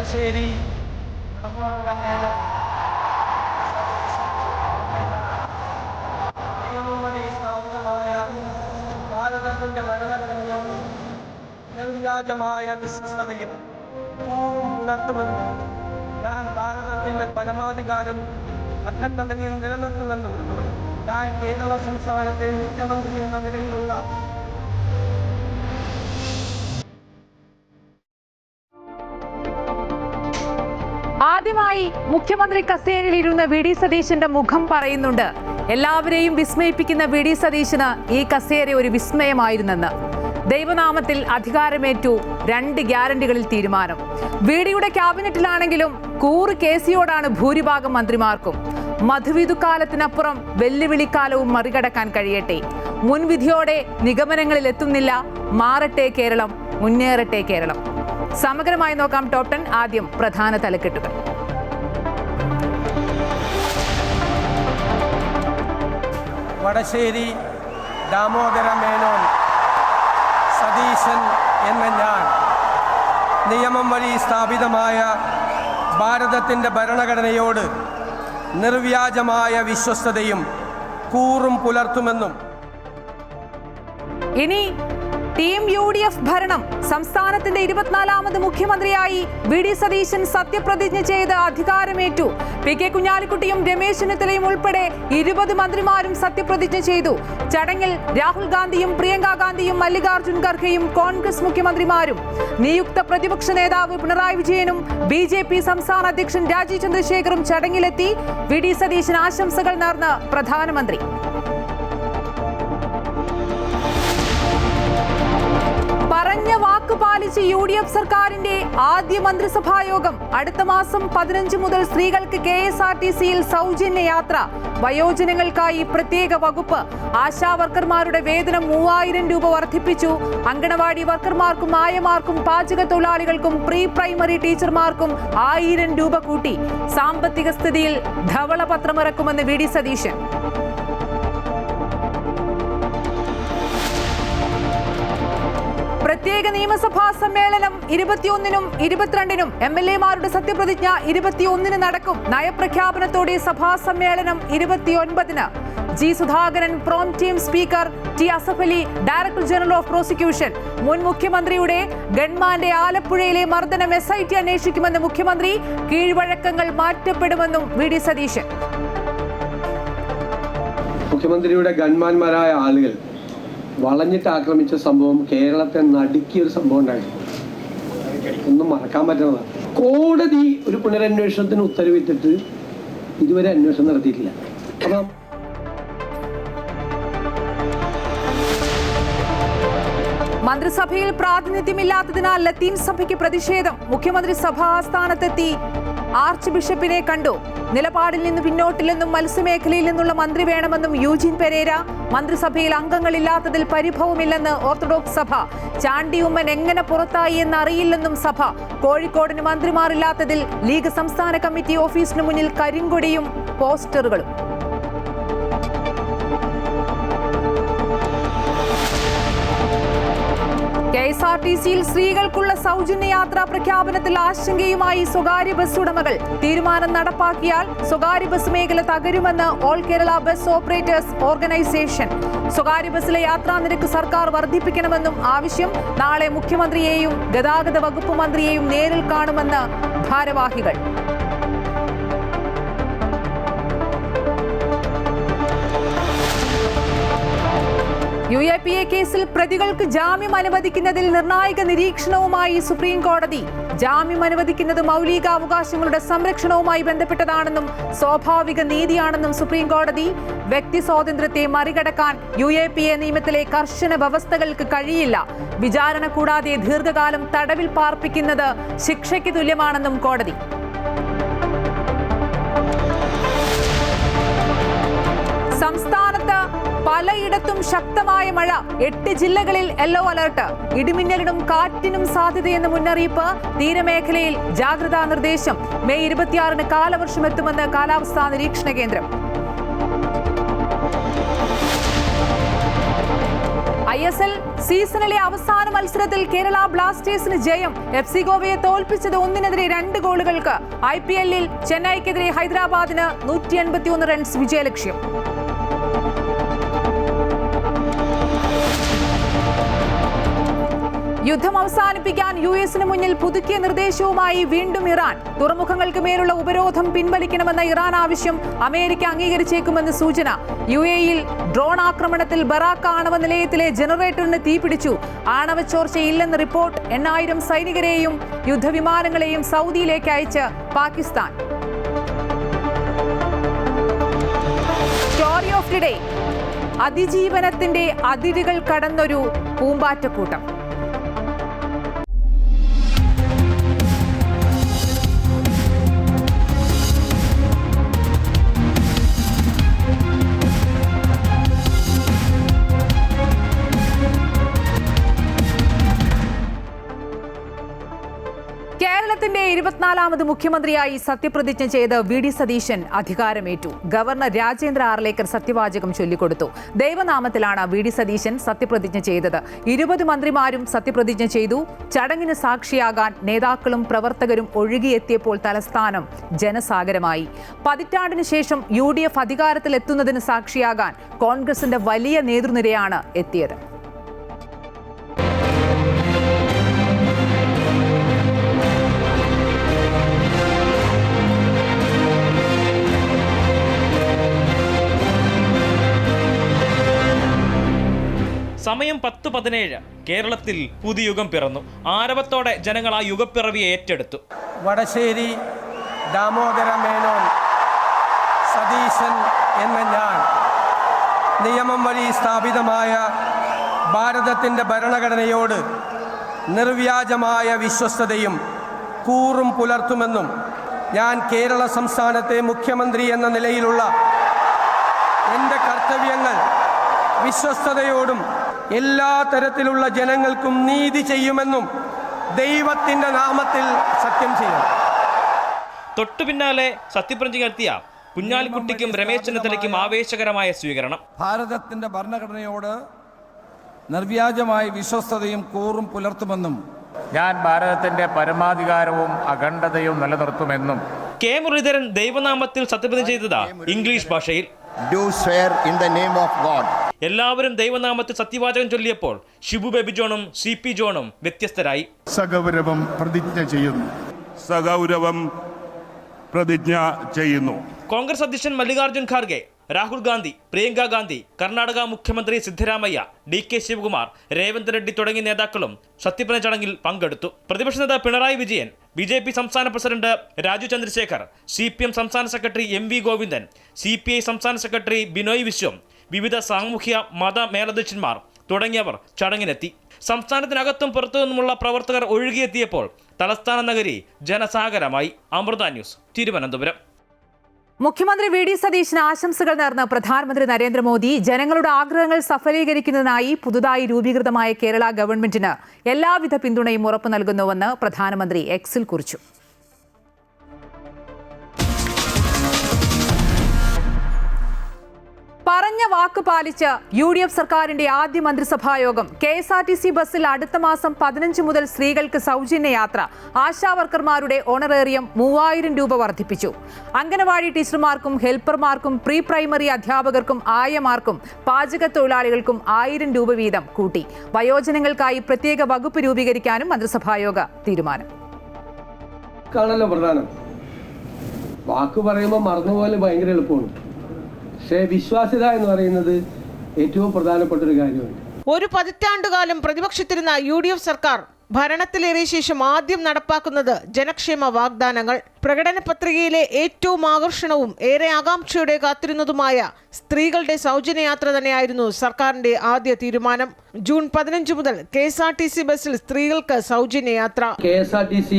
വടശ്ശേരി ഭാരതത്തിന്റെ ഭരണഘടനയും നിർവ്യാജമായ വിശ്വസ്തതയും ഉണർത്തുമെന്നും ഞാൻ ഭാരതത്തിന്റെ പരമാധികാരം അഖണ്ഡതയും നിലനിർത്തുമെന്നും ഞാൻ കേരള സംസ്ഥാനത്തെ മുഖ്യമന്ത്രി എന്ന നിലയിലുള്ള ആദ്യമായി മുഖ്യമന്ത്രി കസേരയിൽ ഇരുന്ന വി ഡി സതീശന്റെ മുഖം പറയുന്നുണ്ട്. എല്ലാവരെയും വിസ്മയിപ്പിക്കുന്ന വി ഡി സതീശന് ഈ കസേര ഒരു വിസ്മയമായിരുന്നെന്ന്. ദൈവനാമത്തിൽ അധികാരമേറ്റു, 2 ഗ്യാരണ്ടികളിൽ തീരുമാനം. വി ഡിയുടെ ക്യാബിനറ്റിലാണെങ്കിലും കൂറ് കേസിയോടാണ് ഭൂരിഭാഗം മന്ത്രിമാർക്കും. മധുവിധുക്കാലത്തിനപ്പുറം വെല്ലുവിളിക്കാലവും മറികടക്കാൻ കഴിയട്ടെ. മുൻവിധിയോടെ നിഗമനങ്ങളിൽ എത്തുന്നില്ല. മാറട്ടെ കേരളം, മുന്നേറട്ടെ കേരളം. സമഗ്രമായി നോക്കാം ടോപ്പ് 10. ആദ്യം പ്രധാന തലക്കെട്ടുകൾ. വടശ്ശേരി ദാമോദര മേനോൻ സതീശൻ എന്ന ഞാൻ നിയമം വഴി സ്ഥാപിതമായ ഭാരതത്തിൻ്റെ ഭരണഘടനയോട് നിർവ്യാജമായ വിശ്വസ്തതയും കൂറും പുലർത്തുമെന്നും ഇനി ടീം UDF ഭരണം. സംസ്ഥാനത്തിന്റെ 24ാമത് മുഖ്യമന്ത്രിയായി വി ഡി സതീശൻ സത്യപ്രതിജ്ഞ ചെയ്ത് അധികാരമേറ്റു. PK കുഞ്ഞാലിക്കുട്ടിയും രമേശ് ചെന്നിത്തലയും ഉൾപ്പെടെ 20 മന്ത്രിമാരും സത്യപ്രതിജ്ഞ ചെയ്തു. ചടങ്ങിൽ രാഹുൽ ഗാന്ധിയും പ്രിയങ്ക ഗാന്ധിയും മല്ലികാർജുൻ ഖർഗെയും കോൺഗ്രസ് മുഖ്യമന്ത്രിമാരും. നിയുക്ത പ്രതിപക്ഷ നേതാവ് പിണറായി വിജയനും BJP സംസ്ഥാന അധ്യക്ഷൻ രാജീവ് ചന്ദ്രശേഖറും ചടങ്ങിലെത്തി. വി ഡി സതീശൻ ആശംസകൾ നേർന്ന് പ്രധാനമന്ത്രി. പറഞ്ഞ വാക്ക് പാലിച്ച് UDF സർക്കാരിന്റെ ആദ്യ മന്ത്രിസഭാ യോഗം. അടുത്ത മാസം 15 മുതൽ സ്ത്രീകൾക്ക് KSRTCയിൽ സൗജന്യ യാത്ര. വയോജനങ്ങൾക്കായി പ്രത്യേക വകുപ്പ്. ആശാ വർക്കർമാരുടെ വേതനം 3000 രൂപ വർദ്ധിപ്പിച്ചു. അങ്കണവാടി വർക്കർമാർക്കും ആയമാർക്കും പാചക തൊഴിലാളികൾക്കും പ്രീ പ്രൈമറി ടീച്ചർമാർക്കും 1000 രൂപ കൂട്ടി. സാമ്പത്തിക സ്ഥിതിയിൽ ധവളപത്രമിറക്കുമെന്ന് വി ഡി സതീശൻ. പ്രത്യേക നിയമസഭാ സമ്മേളനം 21-നും 22-നും. MLA-മാരുടെ സത്യപ്രതിജ്ഞ 21-ന് നടക്കും. നയപ്രഖ്യാപനത്തോടെ സഭാ സമ്മേളനം 29-ന്. G. Sudhakaran PROM team speaker, T. Asaf Ali director general of prosecution. മുൻ മുഖ്യമന്ത്രിയുടെ ഗൺമാന്റെ ആലപ്പുഴയിലെ മർദ്ദനം SIT അന്വേഷിക്കുമെന്ന് മുഖ്യമന്ത്രി. കീഴ്വഴക്കങ്ങൾ മാറ്റപ്പെടുമെന്നും വി ഡി സതീശൻ. മുഖ്യമന്ത്രിയുടെ ഗൺമാന്മാരായ ആളുകൾ വളഞ്ഞിട്ട് ആക്രമിച്ച സംഭവം കേരളത്തെ നടുക്കിയൊരു സംഭവം ഉണ്ടായിരുന്നു. ഒന്നും മറക്കാൻ പറ്റുന്നതാണ്. കോടതി ഒരു പുനരന്വേഷണത്തിന് ഉത്തരവിട്ടിട്ട് ഇതുവരെ അന്വേഷണം നടത്തിയിട്ടില്ല. അപ്പം മന്ത്രിസഭയിൽ പ്രാതിനിധ്യമില്ലാത്തതിനാൽ ലത്തീൻ സഭയ്ക്ക് പ്രതിഷേധം. മുഖ്യമന്ത്രി സഭാ ആസ്ഥാനത്തെത്തി ആർച്ച് ബിഷപ്പിനെ കണ്ടു. നിലപാടിൽ നിന്ന് പിന്നോട്ടില്ലെന്നും മത്സ്യമേഖലയിൽ നിന്നുള്ള മന്ത്രി വേണമെന്നും യൂജിൻ പെരേര. മന്ത്രിസഭയിൽ അംഗങ്ങളില്ലാത്തതിൽ പരിഭവമില്ലെന്ന് ഓർത്തഡോക്സ് സഭ. ചാണ്ടി ഉമ്മൻ എങ്ങനെ പുറത്തായി എന്നറിയില്ലെന്നും സഭ. കോഴിക്കോടിന് മന്ത്രിമാരില്ലാത്തതിൽ ലീഗ് സംസ്ഥാന കമ്മിറ്റി ഓഫീസിന് മുന്നിൽ കരിങ്കൊടിയും പോസ്റ്ററുകളും. KSRTCയിൽ സ്ത്രീകൾക്കുള്ള സൗജന്യ യാത്രാ പ്രഖ്യാപനത്തിൽ ആശങ്കയുമായി സ്വകാര്യ ബസ് ഉടമകൾ. തീരുമാനം നടപ്പാക്കിയാൽ സ്വകാര്യ ബസ് മേഖല തകരുമെന്ന് all Kerala bus operators organisation. സ്വകാര്യ ബസ്സിലെ യാത്രാ നിരക്ക് സർക്കാർ വർദ്ധിപ്പിക്കണമെന്നും ആവശ്യം. നാളെ മുഖ്യമന്ത്രിയെയും ഗതാഗത വകുപ്പ് മന്ത്രിയെയും നേരിൽ കാണുമെന്ന് ഭാരവാഹികൾ. UAPA കേസിൽ പ്രതികൾക്ക് ജാമ്യം അനുവദിക്കുന്നതിൽ നിർണായക നിരീക്ഷണവുമായി സുപ്രീം കോടതി. ജാമ്യം അനുവദിക്കുന്നത് മൗലികാവകാശങ്ങളുടെ സംരക്ഷണവുമായി ബന്ധപ്പെട്ടതാണെന്നും സ്വാഭാവിക നീതിയാണെന്നും സുപ്രീം കോടതി. വ്യക്തി സ്വാതന്ത്ര്യത്തെ മറികടക്കാൻ UAPA നിയമത്തിലെ കർശന വ്യവസ്ഥകൾക്ക് കഴിയില്ല. വിചാരണ കൂടാതെ ദീർഘകാലം തടവിൽ പാർപ്പിക്കുന്നത് ശിക്ഷയ്ക്ക് തുല്യമാണെന്നും കോടതി. സംസ്ഥാനത്ത് പലയിടത്തും ശക്തമായ മഴ. 8 ജില്ലകളിൽ യെല്ലോ അലർട്ട്. ഇടിമിന്നലിനും കാറ്റിനും സാധ്യതയെന്ന് മുന്നറിയിപ്പ്. തീരമേഖലയിൽ ജാഗ്രതാ നിർദ്ദേശം. മെയ് 26-ന് കാലവർഷം എത്തുമെന്ന് കാലാവസ്ഥാ നിരീക്ഷണ കേന്ദ്രം. ISL സീസണിലെ അവസാന മത്സരത്തിൽ കേരള ബ്ലാസ്റ്റേഴ്സിന് ജയം. FC ഗോവയെ തോൽപ്പിച്ചത് 1-2 ഗോളുകൾക്ക്. IPL-ൽ ചെന്നൈക്കെതിരെ ഹൈദരാബാദിന് 181 റൺസ് വിജയലക്ഷ്യം. യുദ്ധം അവസാനിപ്പിക്കാൻ US-ന് മുന്നിൽ പുതുക്കിയ നിർദ്ദേശവുമായി വീണ്ടും ഇറാൻ. തുറമുഖങ്ങൾക്ക് മേലുള്ള ഉപരോധം പിൻവലിക്കണമെന്ന ഇറാൻ ആവശ്യം അമേരിക്ക അംഗീകരിച്ചേക്കുമെന്ന് സൂചന. UAE-ൽ ഡ്രോൺ ആക്രമണത്തിൽ ബറാക്ക ആണവ നിലയത്തിലെ ജനറേറ്ററിന് തീപിടിച്ചു. ആണവ ചോർച്ചയില്ലെന്ന് റിപ്പോർട്ട്. 8000 സൈനികരെയും യുദ്ധവിമാനങ്ങളെയും സൗദിയിലേക്ക് അയച്ച് Pakistan. Story of the day: അതിജീവനത്തിന്റെ അതിരുകൾ കടന്നൊരു പൂമ്പാറ്റക്കൂട്ടം. കേരളത്തിന്റെ 24ാമത് മുഖ്യമന്ത്രിയായി സത്യപ്രതിജ്ഞ ചെയ്ത് VD സതീശൻ അധികാരമേറ്റു. ഗവർണർ രാജേന്ദ്ര ആർലേക്കർ സത്യവാചകം ചൊല്ലിക്കൊടുത്തു. ദൈവനാമത്തിലാണ് VD സതീശൻ സത്യപ്രതിജ്ഞ ചെയ്തത്. 20 മന്ത്രിമാരും സത്യപ്രതിജ്ഞ ചെയ്തു. ചടങ്ങിന് സാക്ഷിയാകാൻ നേതാക്കളും പ്രവർത്തകരും ഒഴുകിയെത്തിയപ്പോൾ തലസ്ഥാനം ജനസാഗരമായി. പതിറ്റാണ്ടിന് ശേഷം UDF അധികാരത്തിലെത്തുന്നതിന് സാക്ഷിയാകാൻ കോൺഗ്രസിന്റെ വലിയ നേതൃനിരയാണ് എത്തിയത്. സമയം 10:17. കേരളത്തിൽ പുതുയുഗം പിറന്നു. ആരവത്തോടെ ജനങ്ങൾ ആ യുഗപ്പിറവിയെ ഏറ്റെടുത്തു. വടശ്ശേരി ദാമോദര മേനോൻ സതീശൻ എന്ന ഞാൻ നിയമം വഴി സ്ഥാപിതമായ ഭാരതത്തിൻ്റെ ഭരണഘടനയോട് നിർവ്യാജമായ വിശ്വസ്തതയും കൂറും പുലർത്തുമെന്നും ഞാൻ കേരള സംസ്ഥാനത്തെ മുഖ്യമന്ത്രി എന്ന നിലയിലുള്ള എൻ്റെ കർത്തവ്യങ്ങൾ വിശ്വസ്തയോടും എല്ലാ തരത്തിലുള്ള ജനങ്ങൾക്കും നീതി ചെയ്യുമെന്നും ദൈവത്തിന്റെ നാമത്തിൽ സത്യം ചെയ്യും. തൊട്ടു പിന്നാലെ സത്യപ്രതിജ്ഞ നടത്തിയ കുഞ്ഞാലിക്കുട്ടിക്കും രമേശ് ചെന്നിത്തലയ്ക്കും ആവേശകരമായ സ്വീകരണം. ഭാരതത്തിന്റെ ഭരണഘടനയോട് നിർവ്യാജമായ വിശ്വസ്തതയും കൂറും പുലർത്തുമെന്നും ഞാൻ ഭാരതത്തിന്റെ പരമാധികാരവും അഖണ്ഡതയും നിലനിർത്തുമെന്നും. കെ മുരളീധരൻ ദൈവനാമത്തിൽ സത്യപ്രതിജ്ഞ ചെയ്തത് ഇംഗ്ലീഷ് ഭാഷയിൽ. Do swear in the name of God. എല്ലാവരും ദൈവനാമത്തിൽ സത്യവാചകം ചൊല്ലിയപ്പോൾ ഷിബു ബേബി ജോണും CP ജോണും വ്യത്യസ്തരായി. സഗൗരവം പ്രതിജ്ഞ ചെയ്യുന്നു. സഗൗരവം പ്രതിജ്ഞ ചെയ്യുന്നു. കോൺഗ്രസ് അധ്യക്ഷൻ മല്ലികാർജ്ജുൻ ഖാർഗെ, രാഹുൽ ഗാന്ധി, പ്രിയങ്ക ഗാന്ധി, കർണാടക മുഖ്യമന്ത്രി സിദ്ധരാമയ്യ, DK ശിവകുമാർ, രേവന്ത് റെഡ്ഡി തുടങ്ങിയ നേതാക്കളും സത്യപ്രതിജ്ഞ ചടങ്ങിൽ പങ്കെടുത്തു. പ്രതിപക്ഷ നേതാവ് പിണറായി വിജയൻ, BJP സംസ്ഥാന പ്രസിഡന്റ് രാജു ചന്ദ്രശേഖർ, CPM സംസ്ഥാന സെക്രട്ടറി MV ഗോവിന്ദൻ, CPI സംസ്ഥാന സെക്രട്ടറി ബിനോയ് വിശ്വം, വിവിധ സാമൂഹ്യ മത മേലധ്യക്ഷന്മാർ തുടങ്ങിയവർ ചടങ്ങിനെത്തി. സംസ്ഥാനത്തിനകത്തും പുറത്തുനിന്നുമുള്ള പ്രവർത്തകർ ഒഴുകിയെത്തിയപ്പോൾ തലസ്ഥാന നഗരി ജനസാഗരമായി. അമൃത ന്യൂസ്, തിരുവനന്തപുരം. മുഖ്യമന്ത്രി VD സതീശന് ആശംസകൾ നേർന്ന് പ്രധാനമന്ത്രി നരേന്ദ്രമോദി. ജനങ്ങളുടെ ആഗ്രഹങ്ങൾ സഫലീകരിക്കുന്നതിനായി പുതുതായി രൂപീകൃതമായ കേരള ഗവൺമെന്റിന് എല്ലാവിധ പിന്തുണയും ഉറപ്പു നൽകുന്നുവെന്ന് പ്രധാനമന്ത്രി X-ൽ കുറിച്ചു. പറഞ്ഞ വാക്ക് പാലിച്ച് UDF സർക്കാരിന്റെ ആദ്യ മന്ത്രിസഭായോഗം. KSRTC ബസ്സിൽ അടുത്ത മാസം 15 മുതൽ സ്ത്രീകൾക്ക് സൗജന്യ യാത്ര. ആശാവർക്കർമാരുടെ ഓണറേറിയം 3000 രൂപ വർദ്ധിപ്പിച്ചു. അംഗനവാടി ടീച്ചർമാർക്കും ഹെൽപ്പർമാർക്കും പ്രീ പ്രൈമറി അധ്യാപകർക്കും ആയമാർക്കും പാചക തൊഴിലാളികൾക്കും 1000 രൂപ വീതം കൂട്ടി. വയോജനങ്ങൾക്കായി പ്രത്യേക വകുപ്പ് രൂപീകരിക്കാനും മന്ത്രിസഭായോഗ തീരുമാനം. കാണല്ലോ പ്രധാനം. വാക്ക് പറയുമ്പോൾ മറന്നുപോലെ ഭയങ്കര എളുപ്പമാണ്. പക്ഷേ വിശ്വാസ്യത എന്ന് പറയുന്നത് ഏറ്റവും പ്രധാനപ്പെട്ട ഒരു കാര്യമാണ്. ഒരു പതിറ്റാണ്ടുകാലം പ്രതിപക്ഷത്തിരുന്ന UDF സർക്കാർ ഭരണത്തിലേറിയ ശേഷം ആദ്യം നടപ്പാക്കുന്നത് ജനക്ഷേമ വാഗ്ദാനങ്ങൾ. പ്രകടന പത്രികയിലെ ഏറ്റവും ആകർഷണവും ഏറെ ആകാംക്ഷയോടെ കാത്തിരുന്നതുമായ സ്ത്രീകളുടെ സൗജന്യയാത്ര തന്നെയായിരുന്നു സർക്കാരിന്റെ ആദ്യ തീരുമാനം. ജൂൺ 15 മുതൽ KSRTC ബസ്സിൽ സ്ത്രീകൾക്ക് സൗജന്യയാത്ര. KSRTC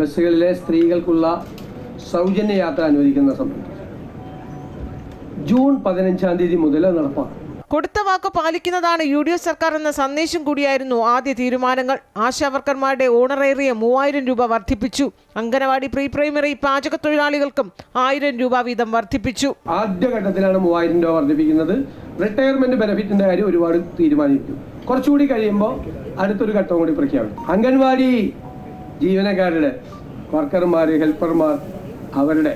ബസ്സുകളിലെ സ്ത്രീകൾക്കുള്ള സൗജന്യയാത്ര അനുവദിക്കുന്ന സംബന്ധിച്ച് ജൂൺ 15-ാം തീയതി മുതൽ നടപ്പാക്കും. കൊടുത്ത വാക്ക് പാലിക്കുന്നതാണ് UDF സർക്കാർ എന്ന സന്ദേശം കൂടിയായിരുന്നു ആദ്യ തീരുമാനങ്ങൾ. ആശാവർക്കർമാരുടെ ഓണറേറിയം 3000 രൂപ വർദ്ധിപ്പിച്ചു. അംഗനവാടി പ്രീ പ്രൈമറി പാചക തൊഴിലാളികൾക്കും 1000 രൂപ വീതം വർദ്ധിപ്പിച്ചു. ആദ്യഘട്ടത്തിലാണ് 3000 രൂപ വർദ്ധിപ്പിക്കുന്നത്. റിട്ടയർമെന്റ് ബെനിഫിറ്റിന്റെ കാര്യം ഒരുപാട് തീരുമാനിക്കും. കുറച്ചുകൂടി കഴിയുമ്പോൾ അടുത്തൊരു ഘട്ടം കൂടി പ്രഖ്യാപിക്കും. അംഗൻവാടി ജീവനക്കാരുടെ, വർക്കർമാർ, ഹെൽപ്പർമാർ, അവരുടെ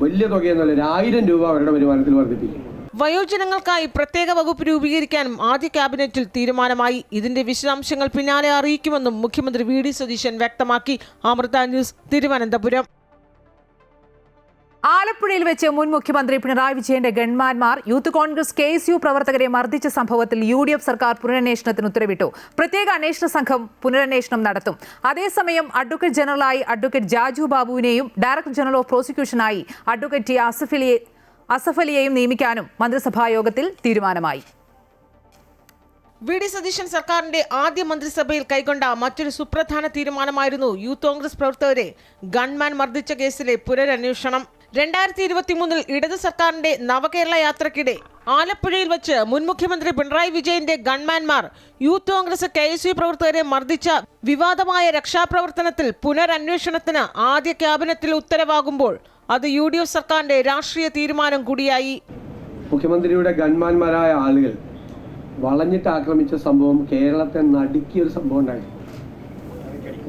വലിയ തുകയെന്നുള്ള 1000 രൂപ അവരുടെ വരുമാനത്തിൽ വർദ്ധിപ്പിക്കും. വയോജനങ്ങൾക്കായി പ്രത്യേക വകുപ്പ് രൂപീകരിക്കാനും ആദ്യ ക്യാബിനറ്റിൽ തീരുമാനമായി. ഇതിന്റെ വിശദാംശങ്ങൾ പിന്നാലെ അറിയിക്കുമെന്നും മുഖ്യമന്ത്രി വി.ഡി. സതീശൻ വ്യക്തമാക്കി. അമൃത ന്യൂസ്, തിരുവനന്തപുരം. ആലപ്പുഴയിൽ വെച്ച് മുൻ മുഖ്യമന്ത്രി പിണറായി വിജയന്റെ ഗൺമാൻമാർ യൂത്ത് കോൺഗ്രസ് KSU പ്രവർത്തകരെ മർദ്ദിച്ച സംഭവത്തിൽ UDF സർക്കാർ പുനരന്വേഷണത്തിന് ഉത്തരവിട്ടു. പ്രത്യേക അന്വേഷണ സംഘം പുനരന്വേഷണം നടത്തും. അതേസമയം അഡ്വക്കേറ്റ് ജനറലായി അഡ്വക്കേറ്റ് ജാജു ബാബുവിനെയും ഡയറക്ടർ ജനറൽ ഓഫ് പ്രോസിക്യൂഷനായി അഡ്വക്കേറ്റ് ടി അസഫ് അലിയെയും നിയമിക്കാനും മന്ത്രിസഭാ യോഗത്തിൽ തീരുമാനമായി. വി.ഡി. സതീശൻ സർക്കാരിന്റെ ആദ്യ മന്ത്രിസഭയിൽ കൈക്കൊണ്ട മറ്റൊരു സുപ്രധാന തീരുമാനമായിരുന്നു യൂത്ത് കോൺഗ്രസ് പ്രവർത്തകരെ ഗൺമാൻ മർദ്ദിച്ച കേസിലെ പുനരന്വേഷണം. 2023 ഇടത് സർക്കാരിന്റെ നവകേരള യാത്രക്കിടെ ആലപ്പുഴയിൽ വെച്ച് മുൻ മുഖ്യമന്ത്രി പിണറായി വിജയന്റെ ഗൺമാൻമാർ യൂത്ത് കോൺഗ്രസ് KSU പ്രവർത്തകരെ മർദ്ദിച്ച വിവാദമായ രക്ഷാപ്രവർത്തനത്തിൽ പുനരന്വേഷണത്തിന് ആദ്യ ക്യാബിനറ്റിൽ ഉത്തരവാകുമ്പോൾ അത് UDF സർക്കാരിന്റെ രാഷ്ട്രീയ തീരുമാനം കൂടിയായി. മുഖ്യമന്ത്രിയുടെ ഗൺമാന്മാരായ ആളുകൾ വളഞ്ഞിട്ട് ആക്രമിച്ച സംഭവം കേരളത്തെ നടുക്കിയൊരു സംഭവം ഉണ്ടായി.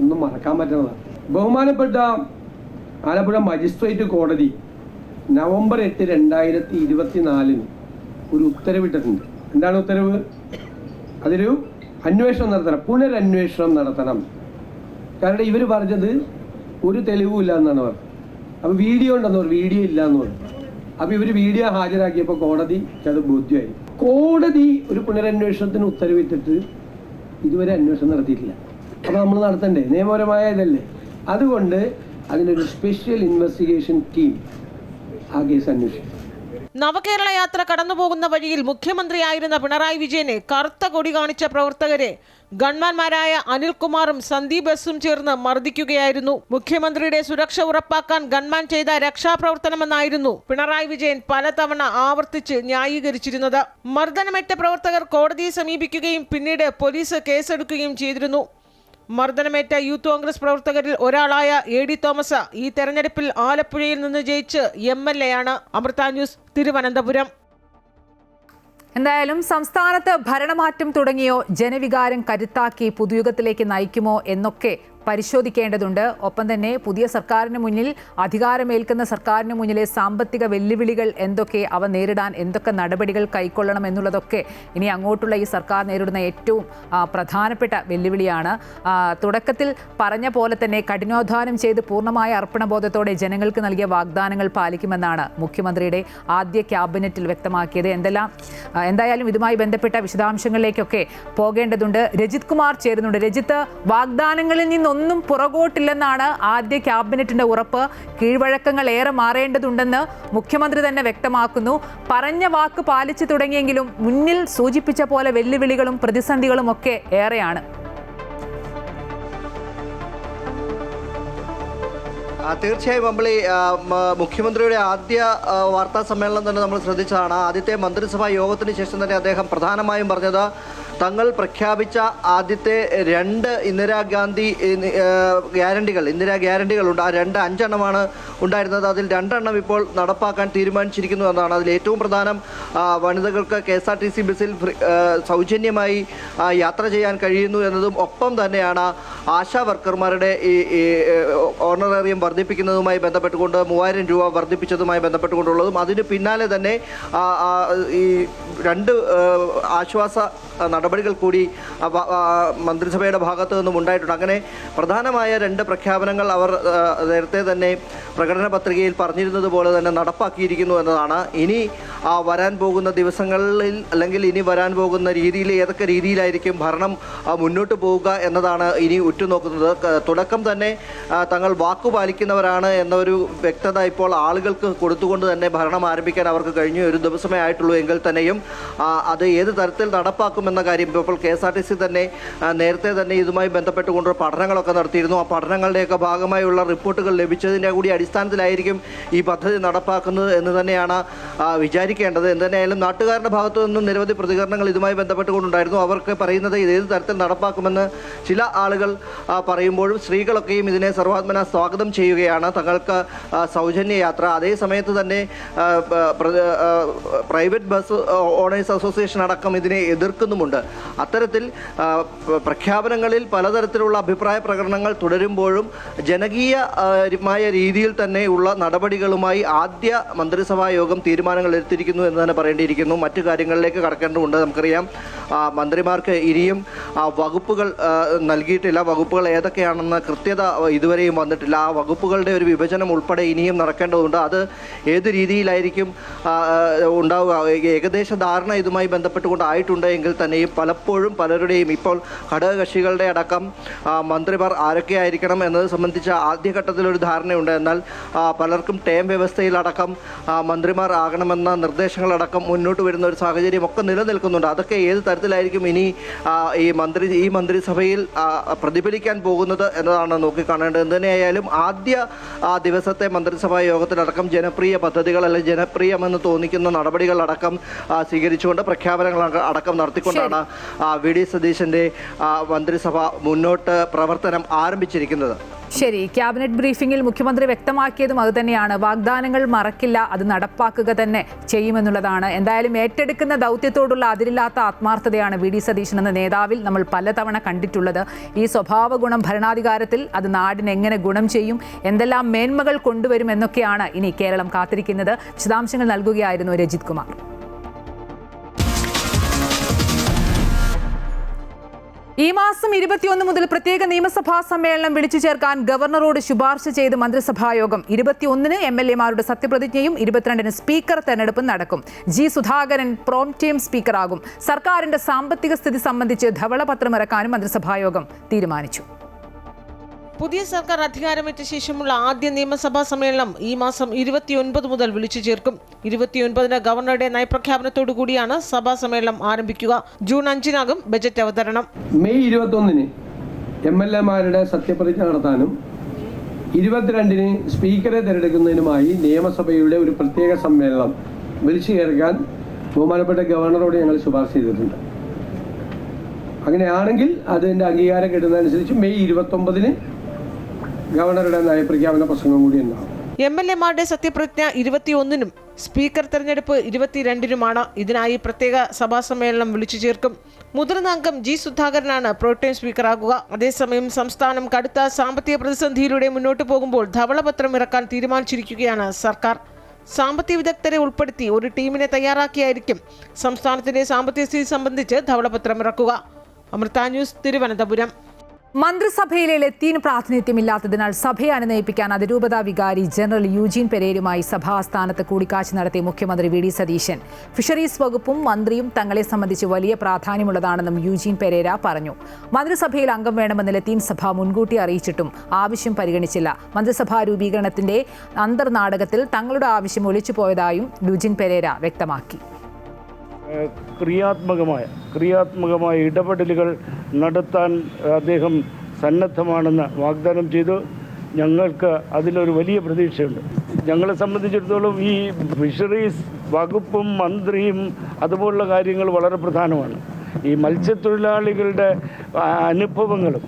ഒന്നും മറക്കാൻ പറ്റുന്നതാണ്. ബഹുമാനപ്പെട്ട ആലപ്പുഴ മജിസ്ട്രേറ്റ് കോടതി നവംബർ 8, 2024 ഒരു ഉത്തരവിട്ടിട്ടുണ്ട്. എന്താണ് ഉത്തരവ്? അതൊരു അന്വേഷണം നടത്തണം, പുനരന്വേഷണം നടത്തണം. കാരണം ഇവർ പറഞ്ഞത് ഒരു തെളിവും ഇല്ല എന്നാണ് പറഞ്ഞത്. അപ്പോൾ വീഡിയോ ഉണ്ടെന്ന് പറഞ്ഞു, വീഡിയോ ഇല്ല എന്ന് പറഞ്ഞു. അപ്പോൾ ഇവർ വീഡിയോ ഹാജരാക്കിയപ്പോൾ കോടതിക്ക് അത് ബോധ്യമായി. കോടതി ഒരു പുനരന്വേഷണത്തിന് ഉത്തരവിട്ടിട്ട് ഇതുവരെ അന്വേഷണം നടത്തിയിട്ടില്ല. അപ്പോൾ നമ്മൾ നടത്തണ്ടേ? നിയമപരമായ ഇതല്ലേ. അതുകൊണ്ട് അതിനൊരു സ്പെഷ്യൽ ഇൻവെസ്റ്റിഗേഷൻ ടീം ആ കേസ് അന്വേഷിക്കും. നവകേരള യാത്ര കടന്നുപോകുന്ന വഴിയിൽ മുഖ്യമന്ത്രിയായിരുന്ന പിണറായി വിജയനെ കറുത്ത കൊടി കാണിച്ച പ്രവർത്തകരെ ഗൺമാൻമാരായ അനിൽകുമാറും സന്ദീപ് എസും ചേർന്ന് മർദ്ദിക്കുകയായിരുന്നു. മുഖ്യമന്ത്രിയുടെ സുരക്ഷ ഉറപ്പാക്കാൻ ഗൺമാൻ ചെയ്ത രക്ഷാപ്രവർത്തനമെന്നായിരുന്നു പിണറായി വിജയൻ പലതവണ ആവർത്തിച്ച് ന്യായീകരിച്ചിരുന്നത്. മർദ്ദനമേറ്റ പ്രവർത്തകർ കോടതിയെ സമീപിക്കുകയും പിന്നീട് പോലീസ് കേസെടുക്കുകയും ചെയ്തിരുന്നു. മർദ്ദനമേറ്റ യൂത്ത് കോൺഗ്രസ് പ്രവർത്തകരിൽ ഒരാളായ AD തോമസ് ഈ തെരഞ്ഞെടുപ്പിൽ ആലപ്പുഴയിൽ നിന്ന് ജയിച്ച് MLA ആണ്. അമൃത ന്യൂസ്, തിരുവനന്തപുരം. എന്തായാലും സംസ്ഥാനത്ത് ഭരണമാറ്റം തുടങ്ങിയോ ജനവികാരം കരുത്താക്കി പുതുയുഗത്തിലേക്ക് നയിക്കുമോ എന്നൊക്കെ പരിശോധിക്കേണ്ടതുണ്ട്. ഒപ്പം തന്നെ പുതിയ സർക്കാരിന് മുന്നിൽ, അധികാരമേൽക്കുന്ന സർക്കാരിന് മുന്നിലെ സാമ്പത്തിക വെല്ലുവിളികൾ എന്തൊക്കെ, അവ നേരിടാൻ എന്തൊക്കെ നടപടികൾ കൈക്കൊള്ളണം എന്നുള്ളതൊക്കെ ഇനി അങ്ങോട്ടുള്ള ഈ സർക്കാർ നേരിടുന്ന ഏറ്റവും പ്രധാനപ്പെട്ട വെല്ലുവിളിയാണ്. തുടക്കത്തിൽ പറഞ്ഞ പോലെ തന്നെ കഠിനാധ്വാനം ചെയ്ത് പൂർണ്ണമായ അർപ്പണബോധത്തോടെ ജനങ്ങൾക്ക് നൽകിയ വാഗ്ദാനങ്ങൾ പാലിക്കുമെന്നാണ് മുഖ്യമന്ത്രിയുടെ ആദ്യ ക്യാബിനറ്റിൽ വ്യക്തമാക്കിയത്. എന്തായാലും ഇതുമായി ബന്ധപ്പെട്ട വിശദാംശങ്ങളിലേക്കൊക്കെ പോകേണ്ടതുണ്ട്. രജിത് കുമാർ ചേരുന്നുണ്ട്. രജിത്ത്, വാഗ്ദാനങ്ങളിൽ നിന്നൊന്നും പുറകോട്ടില്ലെന്നാണ് ആദ്യ ക്യാബിനറ്റിന്റെ ഉറപ്പ്. കീഴ്വഴക്കങ്ങൾ ഏറെ മാറേണ്ടതുണ്ടെന്ന് മുഖ്യമന്ത്രി തന്നെ വ്യക്തമാക്കുന്നു. പറഞ്ഞ വാക്ക് പാലിച്ചു തുടങ്ങിയെങ്കിലും മുന്നിൽ സൂചിപ്പിച്ച പോലെ വെല്ലുവിളികളും പ്രതിസന്ധികളും ഒക്കെ ഏറെയാണ്. തീർച്ചയായും അമ്പിളി, മുഖ്യമന്ത്രിയുടെ ആദ്യ വാർത്താ സമ്മേളനം തന്നെ നമ്മൾ ശ്രദ്ധിച്ചതാണ്. ആദ്യത്തെ മന്ത്രിസഭാ യോഗത്തിന് ശേഷം തന്നെ അദ്ദേഹം പ്രധാനമായും പറഞ്ഞത് തങ്ങൾ പ്രഖ്യാപിച്ച ആദ്യത്തെ 2 ഇന്ദിരാ ഗ്യാരണ്ടികളുണ്ട്. ആ 5 ഉണ്ടായിരുന്നത്. അതിൽ 2 എണ്ണം ഇപ്പോൾ നടപ്പാക്കാൻ തീരുമാനിച്ചിരിക്കുന്നു എന്നാണ്. അതിൽ ഏറ്റവും പ്രധാനം വനിതകൾക്ക് KSRTC ബസ്സിൽ സൗജന്യമായി യാത്ര ചെയ്യാൻ കഴിയുന്നു എന്നതും ഒപ്പം തന്നെയാണ് ആശാ വർക്കർമാരുടെ ഈ ഓണറേറിയം വർദ്ധിപ്പിക്കുന്നതുമായി ബന്ധപ്പെട്ടുകൊണ്ട് 3000 രൂപ വർദ്ധിപ്പിച്ചതുമായി ബന്ധപ്പെട്ടുകൊണ്ടുള്ളതും. അതിന് പിന്നാലെ തന്നെ ഈ 2 ആശ്വാസ നടപടികൾ കൂടി മന്ത്രിസഭയുടെ ഭാഗത്തു നിന്നും ഉണ്ടായിട്ടുണ്ട്. അങ്ങനെ പ്രധാനമായ 2 പ്രഖ്യാപനങ്ങൾ അവർ നേരത്തെ തന്നെ പ്രകടന പത്രികയിൽ പറഞ്ഞിരുന്നത് പോലെ തന്നെ നടപ്പാക്കിയിരിക്കുന്നു എന്നതാണ്. ഇനി വരാൻ പോകുന്ന ദിവസങ്ങളിൽ അല്ലെങ്കിൽ ഇനി വരാൻ പോകുന്ന രീതിയിൽ ഏതൊക്കെ രീതിയിലായിരിക്കും ഭരണം മുന്നോട്ട് പോവുക എന്നതാണ് ഇനി ഉറ്റുനോക്കുന്നത്. തുടക്കം തന്നെ തങ്ങൾ വാക്കുപാലിക്കുന്നവരാണ് എന്നൊരു വ്യക്തത ഇപ്പോൾ ആളുകൾക്ക് കൊടുത്തുകൊണ്ട് തന്നെ ഭരണം ആരംഭിക്കാൻ അവർക്ക് കഴിഞ്ഞു. ഒരു ദിവസമേ ആയിട്ടുള്ളൂ എങ്കിൽ തന്നെയും അത് ഏത് തരത്തിൽ നടപ്പാക്കുമെന്ന കാര്യം ഇപ്പോൾ KSRTC തന്നെ നേരത്തെ തന്നെ ഇതുമായി ബന്ധപ്പെട്ടുകൊണ്ട് പഠനങ്ങളൊക്കെ നടത്തിയിരുന്നു. ആ പഠനങ്ങളുടെയൊക്കെ ഭാഗമായുള്ള റിപ്പോർട്ടുകൾ ലഭിച്ചതിൻ്റെ കൂടി അടിസ്ഥാനത്തിലായിരിക്കും ഈ പദ്ധതി നടപ്പാക്കുന്നത് എന്ന് തന്നെയാണ് വിചാരിക്കേണ്ടത്. എന്തുതന്നെയായാലും നാട്ടുകാരുടെ ഭാഗത്തു നിന്നും നിരവധി പ്രതികരണങ്ങൾ ഇതുമായി ബന്ധപ്പെട്ടുകൊണ്ടുണ്ടായിരുന്നു. അവർക്ക് പറയുന്നത് ഇത് ഏത് തരത്തിൽ നടപ്പാക്കുമെന്ന് ചില ആളുകൾ പറയുമ്പോഴും സ്ത്രീകളൊക്കെയും ഇതിനെ സർവാത്മന സ്വാഗതം ചെയ്യുകയാണ്. തങ്ങൾക്ക് സൗജന്യ യാത്ര, അതേ സമയത്ത് തന്നെ പ്രൈവറ്റ് ബസ് ഓണേഴ്സ് അസോസിയേഷൻ അടക്കം ഇതിനെ എതിർക്കുന്നുമുണ്ട്. അത്തരത്തിൽ പ്രഖ്യാപനങ്ങളിൽ പലതരത്തിലുള്ള അഭിപ്രായ പ്രകടനങ്ങൾ തുടരുമ്പോഴും ജനകീയമായ രീതിയിൽ തന്നെയുള്ള നടപടികളുമായി ആദ്യ മന്ത്രിസഭാ യോഗം തീരുമാനങ്ങൾ എടുത്തിരിക്കുന്നു എന്ന് തന്നെ പറയേണ്ടിയിരിക്കുന്നു. മറ്റു കാര്യങ്ങളിലേക്ക് കടക്കേണ്ടതുണ്ട്. നമുക്കറിയാം മന്ത്രിമാർക്ക് ഇനിയും വകുപ്പുകൾ നൽകിയിട്ടില്ല. വകുപ്പുകൾ ഏതൊക്കെയാണെന്ന് കൃത്യത ഇതുവരെയും വന്നിട്ടില്ല. ആ വകുപ്പുകളുടെ ഒരു വിഭജനം ഉൾപ്പെടെ ഇനിയും നടക്കേണ്ടതുണ്ട്. അത് ഏത് രീതിയിലായിരിക്കും ഉണ്ടാവുക, ഏകദേശ ധാരണ ഇതുമായി ബന്ധപ്പെട്ടുകൊണ്ടായിട്ടുണ്ട് എങ്കിൽ തന്നെയും പലപ്പോഴും പലരുടെയും ഇപ്പോൾ ഘടകകക്ഷികളുടെ അടക്കം മന്ത്രിമാർ ആരൊക്കെയായിരിക്കണം എന്നത് സംബന്ധിച്ച ആദ്യഘട്ടത്തിലൊരു ധാരണയുണ്ട്. എന്നാൽ പലർക്കും ടേം വ്യവസ്ഥയിലടക്കം മന്ത്രിമാർ ആകണമെന്ന നിർദ്ദേശങ്ങളടക്കം മുന്നോട്ട് വരുന്ന ഒരു സാഹചര്യമൊക്കെ നിലനിൽക്കുന്നുണ്ട്. അതൊക്കെ ഏത് തരത്തിലായിരിക്കും ഇനി ഈ മന്ത്രിസഭയിൽ പ്രതിഫലിക്കാൻ പോകുന്നത് എന്നതാണ് നോക്കിക്കാണേണ്ടത്. എന്തുതന്നെയായാലും ആദ്യ ദിവസത്തെ മന്ത്രിസഭാ യോഗത്തിലടക്കം ജനപ്രിയ പദ്ധതികൾ അല്ലെങ്കിൽ ജനപ്രിയമെന്ന് തോന്നിക്കുന്ന നടപടികളടക്കം സ്വീകരിച്ചുകൊണ്ട് പ്രഖ്യാപനങ്ങൾ അടക്കം നടത്തിക്കൊണ്ടാണ് വി.ഡി. സതീശന്റെ മന്ത്രിസഭ മുന്നോട്ട് പ്രവർത്തനം ആരംഭിച്ചിരിക്കുന്നത്. ശരി, ക്യാബിനറ്റ് ബ്രീഫിംഗിൽ മുഖ്യമന്ത്രി വ്യക്തമാക്കിയതും അതുതന്നെയാണ്. വാഗ്ദാനങ്ങൾ മറക്കില്ല, അത് നടപ്പാക്കുക തന്നെ ചെയ്യുമെന്നുള്ളതാണ്. എന്തായാലും ഏറ്റെടുക്കുന്ന ദൗത്യത്തോടുള്ള അതിരില്ലാത്ത ആത്മാർത്ഥതയാണ് വി.ഡി. സതീശൻ എന്ന നേതാവിൽ നമ്മൾ പലതവണ കണ്ടിട്ടുള്ളത്. ഈ സ്വഭാവ ഗുണം ഭരണാധികാരത്തിൽ അത് നാടിന് എങ്ങനെ ഗുണം ചെയ്യും, എന്തെല്ലാം മേന്മകൾ കൊണ്ടുവരും എന്നൊക്കെയാണ് ഇനി കേരളം കാത്തിരിക്കുന്നത്. വിശദാംശങ്ങൾ നൽകുകയായിരുന്നു രജിത് കുമാർ. ഈ മാസം 21 മുതൽ പ്രത്യേക നിയമസഭാ സമ്മേളനം വിളിച്ചു ചേർക്കാൻ ഗവർണറോട് ശുപാർശ ചെയ്ത് മന്ത്രിസഭായോഗം. 21-ന് MLA-മാരുടെ സത്യപ്രതിജ്ഞയും 22-ന് സ്പീക്കർ തെരഞ്ഞെടുപ്പും നടക്കും. ജി സുധാകരൻ പ്രോംടേം സ്പീക്കറാകും. സർക്കാരിന്റെ സാമ്പത്തിക സ്ഥിതി സംബന്ധിച്ച് ധവളപത്രമിറക്കാനും മന്ത്രിസഭായോഗം തീരുമാനിച്ചു. പുതിയ സർക്കാർ അധികാരമേറ്റ ശേഷമുള്ള ആദ്യ നിയമസഭാ സമ്മേളനം ഈ മാസം 29 മുതൽ വിളിച്ചു ചേർക്കും. 29-ന് ഗവർണറുടെ നയപ്രഖ്യാപനത്തോടു കൂടിയാണ് സഭാ സമ്മേളനം ആരംഭിക്കുക. ജൂൺ 5-നാകും ബജറ്റ് അവതരണം. മെയ് 21-ന് MLA-മാരുടെ സത്യപ്രതിജ്ഞ നടത്താനും 22-ന് സ്പീക്കറെ തിരഞ്ഞെടുക്കുന്നതിനുമായി നിയമസഭയുടെ ഒരു പ്രത്യേക സമ്മേളനം വിളിച്ചു ചേർക്കാൻ ബഹുമാനപ്പെട്ട ഗവർണറോട് ഞങ്ങൾ ശുപാർശ ചെയ്തിട്ടുണ്ട്. അങ്ങനെയാണെങ്കിൽ അതിൻ്റെ അംഗീകാരം കിട്ടുന്നതനുസരിച്ച് മെയ് 29-ന് ഗവർണറുടെ നയപ്രഖ്യാപന പ്രസംഗം കൂടി ഉണ്ടാകും. MLA-മാരുടെ സത്യപ്രതിജ്ഞ 21-നും സ്പീക്കർ തെരഞ്ഞെടുപ്പ് 22-നുമാണ്. ഇതിനായി പ്രത്യേക സഭാ സമ്മേളനം വിളിച്ചു ചേർക്കും. മുതിർന്ന അംഗം ജി സുധാകരനാണ് പ്രോടേം സ്പീക്കറാകുക. അതേസമയം സംസ്ഥാനം കടുത്ത സാമ്പത്തിക പ്രതിസന്ധിയിലൂടെ മുന്നോട്ട് പോകുമ്പോൾ ധവളപത്രം ഇറക്കാൻ തീരുമാനിച്ചിരിക്കുകയാണ് സർക്കാർ. സാമ്പത്തിക വിദഗ്ധരെ ഉൾപ്പെടുത്തി ഒരു ടീമിനെ തയ്യാറാക്കിയായിരിക്കും സംസ്ഥാനത്തിന്റെ സാമ്പത്തിക സ്ഥിതി സംബന്ധിച്ച് ധവളപത്രം ഇറക്കുക. അമൃത ന്യൂസ്, തിരുവനന്തപുരം. മന്ത്രിസഭയിലെ ലത്തീൻ പ്രാതിനിധ്യമില്ലാത്തതിനാൽ സഭയെ അനുനയിപ്പിക്കാൻ അതിരൂപതാ വികാരി ജനറൽ യൂജീൻ പെരേരുമായി സഭാസ്ഥാനത്ത് കൂടിക്കാഴ്ച നടത്തിയ മുഖ്യമന്ത്രി വി.ഡി. സതീശൻ. ഫിഷറീസ് വകുപ്പും മന്ത്രിയും തങ്ങളെ സംബന്ധിച്ച് വലിയ പ്രാധാന്യമുള്ളതാണെന്നും യൂജീൻ പെരേര പറഞ്ഞു. മന്ത്രിസഭയിൽ അംഗം വേണമെന്ന് ലത്തീൻ സഭ മുൻകൂട്ടി അറിയിച്ചിട്ടും ആവശ്യം പരിഗണിച്ചില്ല. മന്ത്രിസഭാ രൂപീകരണത്തിന്റെ അന്തർനാടകത്തിൽ തങ്ങളുടെ ആവശ്യം ഒളിച്ചുപോയതായും യൂജീൻ പെരേര വ്യക്തമാക്കി. ക്രിയാത്മകമായ ഇടപെടലുകൾ നടത്താൻ അദ്ദേഹം സന്നദ്ധമാണെന്ന് വാഗ്ദാനം ചെയ്തു. ഞങ്ങൾക്ക് അതിലൊരു വലിയ പ്രതീക്ഷയുണ്ട്. ഞങ്ങളെ സംബന്ധിച്ചിടത്തോളം ഈ ഫിഷറീസ് വകുപ്പും മന്ത്രിയും അതുപോലുള്ള കാര്യങ്ങൾ വളരെ പ്രധാനമാണ്. ഈ മത്സ്യത്തൊഴിലാളികളുടെ അനുഭവങ്ങളും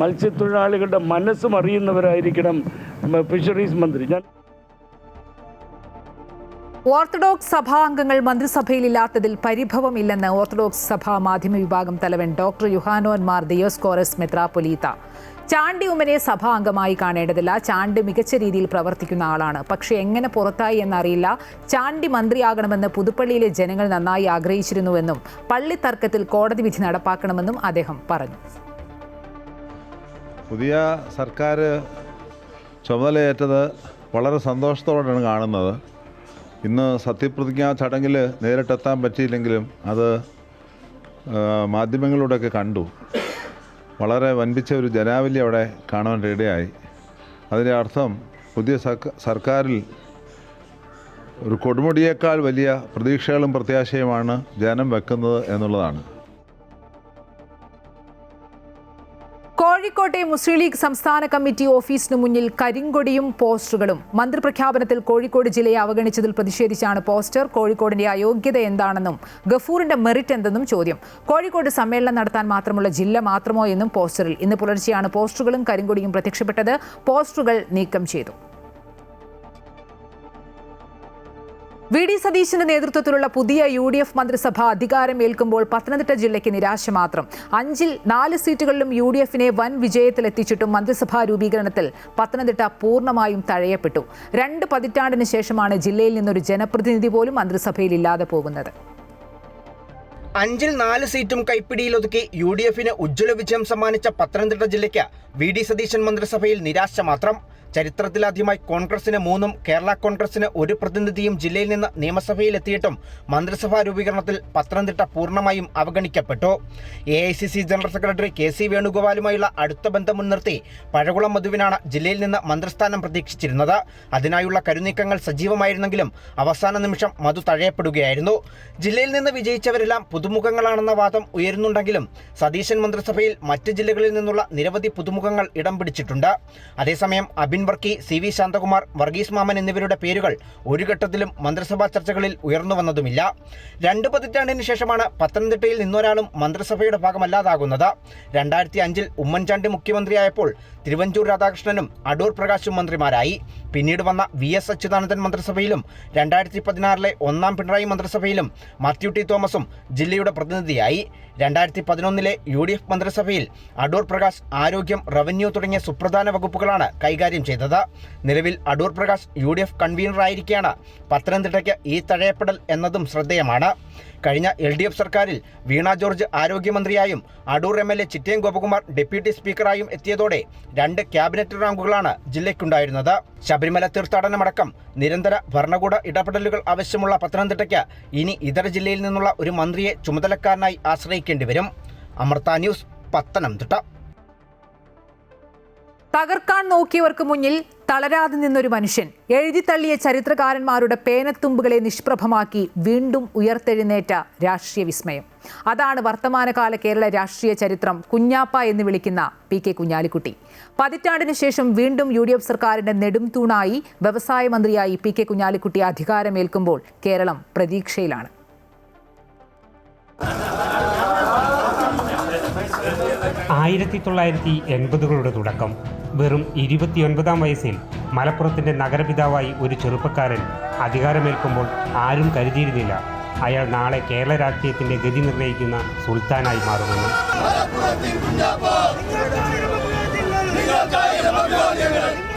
മത്സ്യത്തൊഴിലാളികളുടെ മനസ്സും അറിയുന്നവരായിരിക്കണം ഫിഷറീസ് മന്ത്രി. ഓർത്തഡോക്സ് സഭാംഗങ്ങൾ മന്ത്രിസഭയിലില്ലാത്തതിൽ പരിഭവമില്ലെന്ന് ഓർത്തഡോക്സ് സഭാ മാധ്യമ വിഭാഗം തലവൻ ഡോക്ടർ യുഹാനോൻ മാർ ദിയോസ്കോറസ് മെത്രാപ്പൊലീത്ത. ചാണ്ടി ഉമ്മനെ സഭാ അംഗമായി കാണേണ്ടതില്ല. ചാണ്ടി മികച്ച രീതിയിൽ പ്രവർത്തിക്കുന്ന ആളാണ്. പക്ഷേ എങ്ങനെ പുറത്തായി എന്നറിയില്ല. ചാണ്ടി മന്ത്രിയാകണമെന്ന് പുതുപ്പള്ളിയിലെ ജനങ്ങൾ നന്നായി ആഗ്രഹിച്ചിരുന്നുവെന്നും പള്ളി തർക്കത്തിൽ കോടതി വിധി നടപ്പാക്കണമെന്നും അദ്ദേഹം പറഞ്ഞു. പുതിയ സർക്കാർ ചുമതലയേറ്റത് വളരെ സന്തോഷത്തോടെയാണ് കാണുന്നത്. ഇന്ന് സത്യപ്രതിജ്ഞാ ചടങ്ങിൽ നേരിട്ടെത്താൻ പറ്റിയില്ലെങ്കിലും അത് മാധ്യമങ്ങളിലൂടെയൊക്കെ കണ്ടു. വളരെ വൻപിച്ച ഒരു ജനാവലി അവിടെ കാണാൻ ഇടയായി. അതിൻ്റെ അർത്ഥം പുതിയ സർക്കാരിൽ ഒരു കൊടുമുടിയേക്കാൾ വലിയ പ്രതീക്ഷകളും പ്രത്യാശയുമാണ് ജനം വെക്കുന്നത് എന്നുള്ളതാണ്. കോഴിക്കോട്ടെ മുസ്ലിം ലീഗ് സംസ്ഥാന കമ്മിറ്റി ഓഫീസിന് മുന്നിൽ കരിങ്കൊടിയും പോസ്റ്ററുകളും. മന്ത്രിപ്രഖ്യാപനത്തിൽ കോഴിക്കോട് ജില്ലയെ അവഗണിച്ചതിൽ പ്രതിഷേധിച്ചാണ് പോസ്റ്റർ. കോഴിക്കോടിന്റെ അയോഗ്യത എന്താണെന്നും ഗഫൂറിന്റെ മെറിറ്റ് എന്തെന്നും ചോദ്യം. കോഴിക്കോട് സമ്മേളനം നടത്താൻ മാത്രമുള്ള ജില്ല മാത്രമോ എന്നും പോസ്റ്ററിൽ. ഇന്ന് പുലർച്ചെയാണ് പോസ്റ്ററുകളും കരിങ്കൊടിയും പ്രത്യക്ഷപ്പെട്ടത്. പോസ്റ്ററുകൾ നീക്കം ചെയ്തു. വി.ഡി. സതീശന്റെ നേതൃത്വത്തിലുള്ള പുതിയ UDF മന്ത്രിസഭ അധികാരമേൽക്കുമ്പോൾ പത്തനംതിട്ട ജില്ലയ്ക്ക് നിരാശ മാത്രം. 5-ൽ 4 സീറ്റുകളിലും UDFനെ വൻ വിജയത്തിലെത്തിച്ചിട്ടും മന്ത്രിസഭാ രൂപീകരണത്തിൽ പത്തനംതിട്ട പൂർണ്ണമായും തഴയപ്പെട്ടു. 2 പതിറ്റാണ്ടിന് ശേഷമാണ് ജില്ലയിൽ നിന്നൊരു ജനപ്രതിനിധി പോലും മന്ത്രിസഭയിൽ ഇല്ലാതെ പോകുന്നത്. 5-ൽ 4 സീറ്റും കൈപ്പിടിയിലൊതുക്കി UDFന് ഉജ്ജ്വല വിജയം സമ്മാനിച്ച പത്തനംതിട്ട ജില്ലയ്ക്ക് വി.ഡി. സതീശൻ മന്ത്രിസഭയിൽ നിരാശ മാത്രം. ചരിത്രത്തിലാദ്യമായി കോൺഗ്രസിന് 3ഉം കേരള കോൺഗ്രസിന് 1 പ്രതിനിധിയും ജില്ലയിൽ നിന്ന് നിയമസഭയിലെത്തിയിട്ടും മന്ത്രിസഭാ രൂപീകരണത്തിൽ പത്തനംതിട്ട പൂർണ്ണമായും അവഗണിക്കപ്പെട്ടു. AICC ജനറൽ സെക്രട്ടറി KC വേണുഗോപാലുമായുള്ള അടുത്ത ബന്ധം മുൻനിർത്തി പഴകുളം മധുവിനാണ് ജില്ലയിൽ നിന്ന് മന്ത്രിസ്ഥാനം പ്രതീക്ഷിച്ചിരുന്നത്. അതിനായുള്ള കരുനീക്കങ്ങൾ സജീവമായിരുന്നെങ്കിലും അവസാന നിമിഷം മധു തഴയപ്പെടുകയായിരുന്നു. ജില്ലയിൽ നിന്ന് വിജയിച്ചവരെല്ലാം പുതുമുഖങ്ങളാണെന്ന വാദം ഉയരുന്നുണ്ടെങ്കിലും സതീശൻ മന്ത്രിസഭയിൽ മറ്റ് ജില്ലകളിൽ നിന്നുള്ള നിരവധി പുതുമുഖങ്ങൾ ഇടം പിടിച്ചിട്ടുണ്ട്. അതേസമയം അബിൻ വർക്കി, CV ശാന്തകുമാർ, വർഗീസ് മാമൻ എന്നിവരുടെ പേരുകൾ ഒരു ഘട്ടത്തിലും മന്ത്രിസഭാ ചർച്ചകളിൽ ഉയർന്നു വന്നതുമില്ല. 2 പതിറ്റാണ്ടിന് ശേഷമാണ് പത്തനംതിട്ടയിൽ നിന്നൊരാളും മന്ത്രിസഭയുടെ ഭാഗമല്ലാതാകുന്നത്. 2005-ൽ ഉമ്മൻചാണ്ടി മുഖ്യമന്ത്രിയായപ്പോൾ തിരുവഞ്ചൂർ രാധാകൃഷ്ണനും അടൂർ പ്രകാശും മന്ത്രിമാരായി. പിന്നീട് വന്ന VS അച്യുതാനന്ദൻ മന്ത്രിസഭയിലും 2016-ലെ 1ാം പിണറായി മന്ത്രിസഭയിലും മാത്യു ടി തോമസും ജില്ലയുടെ പ്രതിനിധിയായി. 2011-ലെ UDF മന്ത്രിസഭയിൽ അടൂർ പ്രകാശ് ആരോഗ്യം, റവന്യൂ തുടങ്ങിയ സുപ്രധാന വകുപ്പുകളാണ് കൈകാര്യം ചെയ്തത്. നിലവിൽ അടൂർ പ്രകാശ് UDF കൺവീനറായിരിക്കെയാണ് പത്തനംതിട്ടയ്ക്ക് ഈ തഴയപ്പെടൽ എന്നതും ശ്രദ്ധേയമാണ്. കഴിഞ്ഞ LDF സർക്കാരിൽ വീണ ജോർജ് ആരോഗ്യമന്ത്രിയായും അടൂർ MLA ചിറ്റയം ഗോപകുമാർ ഡെപ്യൂട്ടി സ്പീക്കറായും എത്തിയതോടെ 2 ക്യാബിനറ്റ് റാങ്കുകളാണ് ജില്ലയ്ക്കുണ്ടായിരുന്നത്. ശബരിമല തീർത്ഥാടനമടക്കം നിരന്തര ഭരണകൂട ഇടപെടലുകൾ ആവശ്യമുള്ള പത്തനംതിട്ടയ്ക്ക് ഇനി ഇതര ജില്ലയിൽ നിന്നുള്ള ഒരു മന്ത്രിയെ ചുമതലക്കാരനായി ആശ്രയിക്കേണ്ടി വരും. അമൃത ന്യൂസ്, പത്തനംതിട്ട. തകർക്കാൻ നോക്കിയവർക്ക് മുന്നിൽ തളരാതെ നിന്നൊരു മനുഷ്യൻ. എഴുതിത്തള്ളിയ ചരിത്രകാരന്മാരുടെ പേനത്തുമ്പുകളെ നിഷ്പ്രഭമാക്കി വീണ്ടും ഉയർത്തെഴുന്നേറ്റ രാഷ്ട്രീയ വിസ്മയം. അതാണ് വർത്തമാനകാല കേരള രാഷ്ട്രീയ ചരിത്രം കുഞ്ഞാപ്പ എന്ന് വിളിക്കുന്ന PK കുഞ്ഞാലിക്കുട്ടി. പതിറ്റാണ്ടിന് ശേഷം വീണ്ടും UDF സർക്കാരിന്റെ നെടും തൂണായി വ്യവസായ മന്ത്രിയായി PK കുഞ്ഞാലിക്കുട്ടി അധികാരമേൽക്കുമ്പോൾ കേരളം പ്രതീക്ഷയിലാണ്. 1980കളുടെ തുടക്കം. വെറും 29-ാം വയസ്സിൽ മലപ്പുറത്തിൻ്റെ നഗരപിതാവായി ഒരു ചെറുപ്പക്കാരൻ അധികാരമേൽക്കുമ്പോൾ ആരും കരുതിയിരുന്നില്ല അയാൾ നാളെ കേരള രാഷ്ട്രീയത്തിൻ്റെ ഗതി നിർണ്ണയിക്കുന്ന സുൽത്താനായി മാറുമെന്ന്.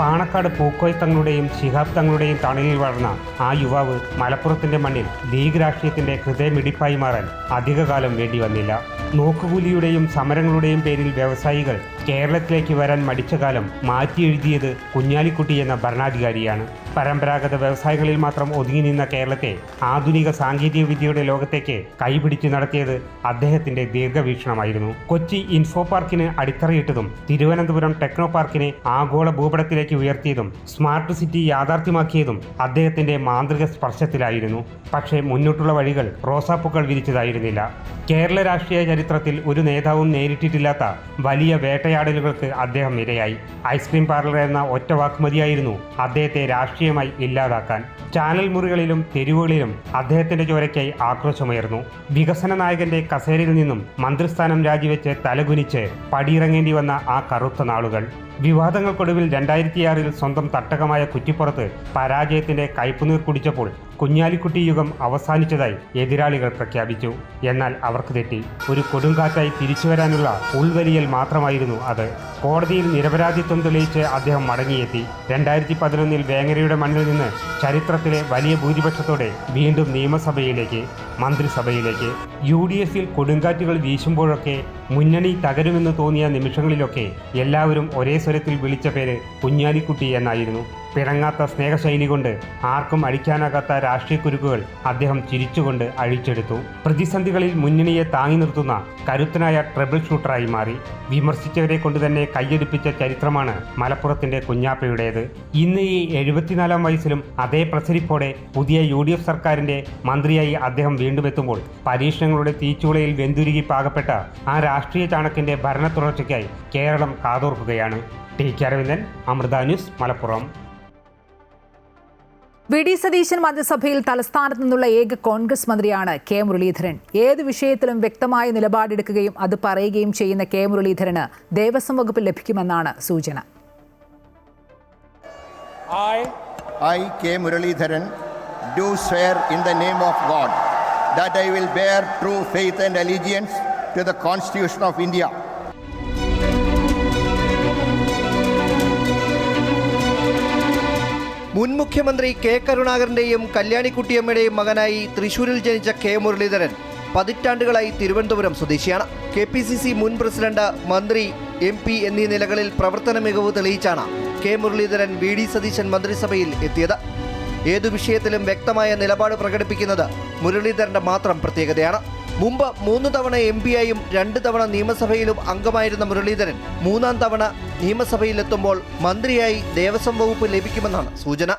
പാണക്കാട് പൂക്കോയ് തങ്ങളുടെയും ശിഹാബ് തങ്ങളുടെയും തണലിൽ വളർന്ന ആ യുവാവ് മലപ്പുറത്തിൻ്റെ മണ്ണിൽ ലീഗ് രാഷ്ട്രീയത്തിൻ്റെ ഹൃദയമിടിപ്പായി മാറാൻ അധികകാലം വേണ്ടി വന്നില്ല. നോക്കുകൂലിയുടെയും സമരങ്ങളുടെയും പേരിൽ വ്യവസായികൾ കേരളത്തിലേക്ക് വരാൻ മടിച്ച കാലം മാറ്റിയെഴുതിയത് കുഞ്ഞാലിക്കുട്ടി എന്ന ഭരണാധികാരിയാണ്. പരമ്പരാഗത വ്യവസായങ്ങളിൽ മാത്രം ഒതുങ്ങി നിന്ന കേരളത്തെ ആധുനിക സാങ്കേതിക വിദ്യയുടെ ലോകത്തേക്ക് കൈപിടിച്ച് നടത്തിയത് അദ്ദേഹത്തിന്റെ ദീർഘവീക്ഷണമായിരുന്നു. കൊച്ചി ഇൻഫോ പാർക്കിന് അടിത്തറയിട്ടതും തിരുവനന്തപുരം ടെക്നോ പാർക്കിനെ ആഗോള ഭൂപടത്തിലേക്ക് ഉയർത്തിയതും സ്മാർട്ട് സിറ്റി യാഥാർത്ഥ്യമാക്കിയതും അദ്ദേഹത്തിന്റെ മാന്ത്രിക സ്പർശത്തിലായിരുന്നു. പക്ഷേ മുന്നോട്ടുള്ള വഴികൾ റോസാപ്പൂക്കൾ വിരിച്ചതായിരുന്നില്ല. കേരള രാഷ്ട്രീയ ചരിത്രത്തിൽ ഒരു നേതാവും നേരിട്ടിട്ടില്ലാത്ത വലിയ വേട്ടയാടലുകൾക്ക് അദ്ദേഹം ഇരയായി. ഐസ്ക്രീം പാർലർ എന്ന ഒറ്റ വാക്കുമതിയായിരുന്നു അദ്ദേഹത്തെ രാഷ്ട്രീയമായി ഇല്ലാതാക്കാൻ. ചാനൽ മുറികളിലും തെരുവുകളിലും അദ്ദേഹത്തിന്റെ ചോരയ്ക്കായി ആക്രോശമുയർന്നു. വികസന നായകന്റെ കസേരയിൽ നിന്നും മന്ത്രിസ്ഥാനം രാജിവെച്ച് തലകുനിച്ച് പടിയിറങ്ങേണ്ടി വന്ന ആ കറുത്ത നാളുകൾ. വിവാദങ്ങൾക്കൊടുവിൽ 2006-ൽ സ്വന്തം തട്ടകമായ കുറ്റിപ്പുറത്ത് പരാജയത്തിന്റെ കയ്പുനീർ കുടിച്ചപ്പോൾ കുഞ്ഞാലിക്കുട്ടി യുഗം അവസാനിച്ചതായി എതിരാളികൾ പ്രഖ്യാപിച്ചു. എന്നാൽ അവർക്ക് തെറ്റി. ഒരു കൊടുങ്കാറ്റായി തിരിച്ചുവരാനുള്ള ഉൾവലിയൽ മാത്രമായിരുന്നു അത്. കോടതിയിൽ നിരപരാധിത്വം തെളിയിച്ച് അദ്ദേഹം മടങ്ങിയെത്തി. 2011-ൽ വേങ്ങരയുടെ മണ്ണിൽ നിന്ന് ചരിത്രത്തിലെ വലിയ ഭൂരിപക്ഷത്തോടെ വീണ്ടും നിയമസഭയിലേക്ക്, മന്ത്രിസഭയിലേക്ക്. UDFൽ കൊടുങ്കാറ്റുകൾ വീശുമ്പോഴൊക്കെ, മുന്നണി തകരുമെന്ന് തോന്നിയ നിമിഷങ്ങളിലൊക്കെ എല്ലാവരും ഒരേ സ്വരത്തിൽ വിളിച്ച പേര് കുഞ്ഞാലിക്കുട്ടി എന്നായിരുന്നു. പിണങ്ങാത്ത സ്നേഹശൈലി കൊണ്ട് ആർക്കും അഴിക്കാനാകാത്ത രാഷ്ട്രീയ കുരുക്കുകൾ അദ്ദേഹം ചിരിച്ചുകൊണ്ട് അഴിച്ചെടുത്തു. പ്രതിസന്ധികളിൽ മുന്നണിയെ താങ്ങി നിർത്തുന്ന കരുത്തനായ ട്രബിൾ ഷൂട്ടറായി മാറി. വിമർശിച്ചവരെ കൊണ്ട് തന്നെ കയ്യടിപ്പിച്ച ചരിത്രമാണ് മലപ്പുറത്തിന്റെ കുഞ്ഞാപ്പയുടേത്. ഇന്ന് ഈ 74-ാം വയസ്സിലും അതേ പ്രസരിപ്പോടെ പുതിയ UDF സർക്കാരിന്റെ മന്ത്രിയായി അദ്ദേഹം വീണ്ടും എത്തുമ്പോൾ പരീക്ഷണങ്ങളുടെ തീച്ചുളയിൽ വെന്തുരുകി പാകപ്പെട്ട ആ രാഷ്ട്രീയ ചാണക്കിന്റെ ഭരണ തുടർച്ചയ്ക്കായി കേരളം കാതോർക്കുകയാണ്. T. Aravindan, Amrita news, Malappuram. V D Satheesan മന്ത്രിസഭയിൽ തലസ്ഥാനത്ത് നിന്നുള്ള ഏക കോൺഗ്രസ് മന്ത്രിയാണ് കെ മുരളീധരൻ. ഏത് വിഷയത്തിലും വ്യക്തമായ നിലപാടെടുക്കുകയും അത് പറയുകയും ചെയ്യുന്ന കെ മുരളീധരന് ദേവസ്വം വകുപ്പ് ലഭിക്കുമെന്നാണ് സൂചന. I, K. Muralidharan, do swear in the name of God that I will bear true faith and allegiance to the Constitution of India. മുൻ മുഖ്യമന്ത്രി കെ കരുണാകരന്റെയും കല്യാണിക്കുട്ടിയമ്മയുടെയും മകനായി തൃശൂരിൽ ജനിച്ച കെ മുരളീധരൻ പതിറ്റാണ്ടുകളായി തിരുവനന്തപുരം സ്വദേശിയാണ്. KPCC മുൻ പ്രസിഡന്റ്, മന്ത്രി, MP എന്നീ നിലകളിൽ പ്രവർത്തന മികവ് തെളിയിച്ചാണ് കെ മുരളീധരൻ VD സതീശൻ മന്ത്രിസഭയിൽ എത്തിയത്. ഏതു വിഷയത്തിലും വ്യക്തമായ നിലപാട് പ്രകടിപ്പിക്കുന്നത് മുരളീധരന്റെ മാത്രം പ്രത്യേകതയാണ്. മുമ്പ് 3 തവണ MP-യായും 2 തവണ നിയമസഭയിലും അംഗമായിരുന്ന മുരളീധരൻ 3-ാം തവണ നിയമസഭയിലെത്തുമ്പോൾ മന്ത്രിയായി ദേവസ്വം വകുപ്പ് ലഭിക്കുമെന്നാണ് സൂചന.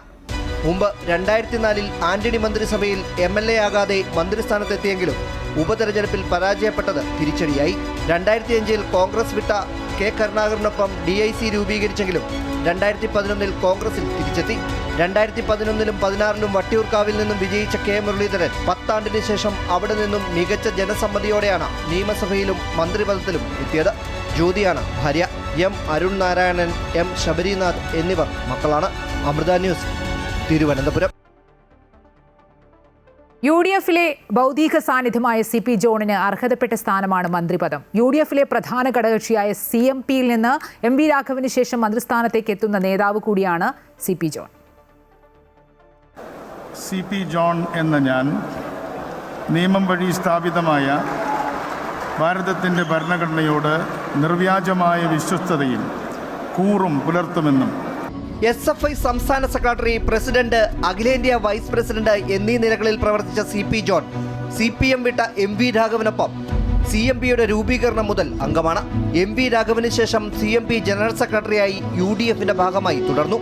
മുമ്പ് 2004-ൽ ആന്റണി മന്ത്രിസഭയിൽ MLA ആകാതെ മന്ത്രിസ്ഥാനത്തെത്തിയെങ്കിലും ഉപതെരഞ്ഞെടുപ്പിൽ പരാജയപ്പെട്ടത് തിരിച്ചടിയായി. 2005-ൽ കോൺഗ്രസ് വിട്ട കെ കരുണാകരനൊപ്പം DIC രൂപീകരിച്ചെങ്കിലും 2011-ൽ കോൺഗ്രസിൽ തിരിച്ചെത്തി. 2011-ലും 2016-ലും വട്ടിയൂർക്കാവിൽ നിന്നും വിജയിച്ച കെ മുരളീധരൻ 10 ആണ്ടിന് ശേഷം അവിടെ നിന്നും മികച്ച ജനസമ്മതിയോടെയാണ് നിയമസഭയിലും മന്ത്രിപദത്തിലും എത്തിയത്. ജ്യോതിയാണ് ഭാര്യ. M. അരുൺ നാരായണൻ, M. ശബരിനാഥ് എന്നിവർ മക്കളാണ്. അമൃത ന്യൂസ്, തിരുവനന്തപുരം. UDF-ലെ ഭൗതിക സാന്നിധ്യമായ CP ജോണിന് അർഹതപ്പെട്ട സ്ഥാനമാണ് മന്ത്രിപദം. UDF-ലെ പ്രധാന ഘടകകക്ഷിയായ CMPയിൽ നിന്ന് MV രാഘവന് ശേഷം മന്ത്രിസ്ഥാനത്തേക്ക് എത്തുന്ന നേതാവ് കൂടിയാണ് CP ജോൺ. CP ജോൺ എന്ന ഞാൻ നിയമം വഴി സ്ഥാപിതമായ ഭാരതത്തിൻ്റെ ഭരണഘടനയോട് നിർവ്യാജമായ വിശ്വസ്തതയും കൂറും പുലർത്തുമെന്നും SFI സംസ്ഥാന സെക്രട്ടറി, പ്രസിഡന്റ്, അഖിലേന്ത്യാ വൈസ് പ്രസിഡന്റ് എന്നീ നിലകളിൽ പ്രവർത്തിച്ച CP ജോൺ CPM വിട്ട MV രാഘവനൊപ്പം CMPയുടെ രൂപീകരണം മുതൽ അംഗമാണ്. MV രാഘവന് ശേഷം CMP ജനറൽ സെക്രട്ടറിയായി UDFന്റെ ഭാഗമായി തുടർന്നു.